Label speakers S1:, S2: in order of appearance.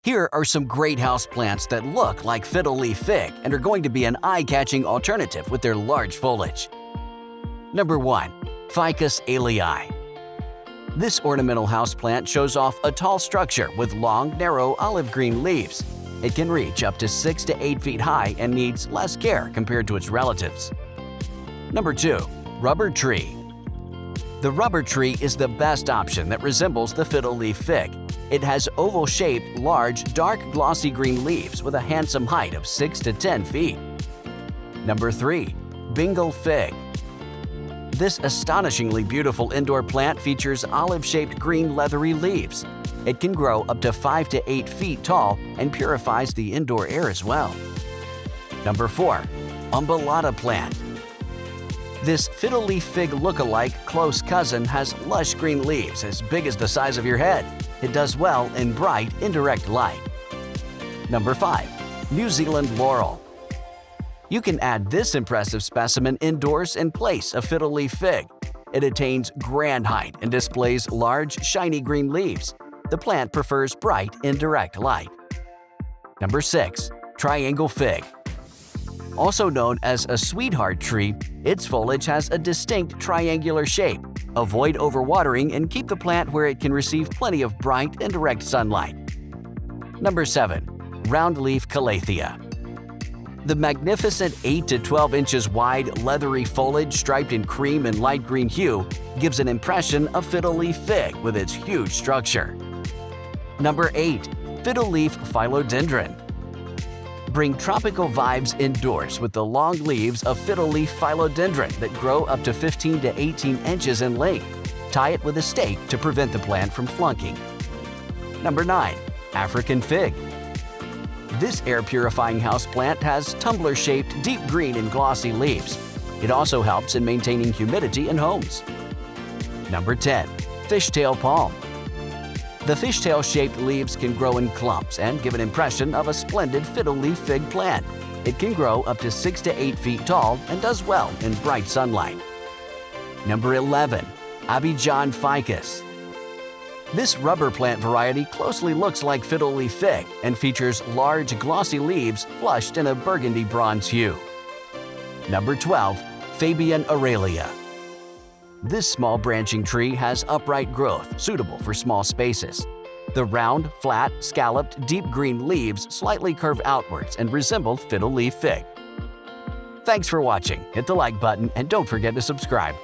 S1: Here are some great houseplants that look like fiddle leaf fig and are going to be an eye-catching alternative with their large foliage. Number 1. Ficus Alii. This ornamental houseplant shows off a tall structure with long, narrow olive green leaves. It can reach up to 6 to 8 feet high and needs less care compared to its relatives. Number 2. Rubber tree. The rubber tree is the best option that resembles the fiddle leaf fig. It has oval-shaped, large, dark glossy green leaves with a handsome height of 6 to 10 feet. Number 3. BENGAL fig. This astonishingly beautiful indoor plant features olive-shaped green leathery leaves. It can grow up to 5 to 8 feet tall and purifies the indoor air as well. Number 4. UMBELLATA plant. This fiddle leaf fig look-alike close cousin has lush green leaves as big as the size of your head. It does well in bright, indirect light. Number 5. New Zealand laurel. You can add this impressive specimen indoors in place of fiddle leaf fig. It attains grand height and displays large, shiny green leaves. The plant prefers bright, indirect light. Number 6. Triangle fig. Also known as a sweetheart tree, its foliage has a distinct triangular shape. Avoid overwatering and keep the plant where it can receive plenty of bright and direct sunlight. Number 7. Roundleaf CALATHEA. The magnificent 8 to 12 inches wide, leathery foliage striped in cream and light green hue gives an impression of fiddle leaf fig with its huge structure. Number 8. Fiddle leaf philodendron. Bring tropical vibes indoors with the long leaves of fiddle leaf philodendron that grow up to 15 to 18 inches in length. Tie it with a stake to prevent the plant from flunking. Number 9. African fig. This air-purifying houseplant has tumbler-shaped deep green and glossy leaves. It also helps in maintaining humidity in homes. Number 10. Fishtail palm. The fishtail-shaped leaves can grow in clumps and give an impression of a splendid fiddle leaf fig plant. It can grow up to 6 to 8 feet tall and does well in bright sunlight. Number 11. ABIDJAN ficus. This rubber plant variety closely looks like fiddle leaf fig and features large, glossy leaves flushed in a burgundy bronze hue. Number 12. FABIAN ARALIA. This small branching tree has upright growth suitable for small spaces. The round, flat, scalloped, deep green leaves slightly curve outwards and resemble fiddle leaf fig. Thanks for watching. Hit the like button and don't forget to subscribe.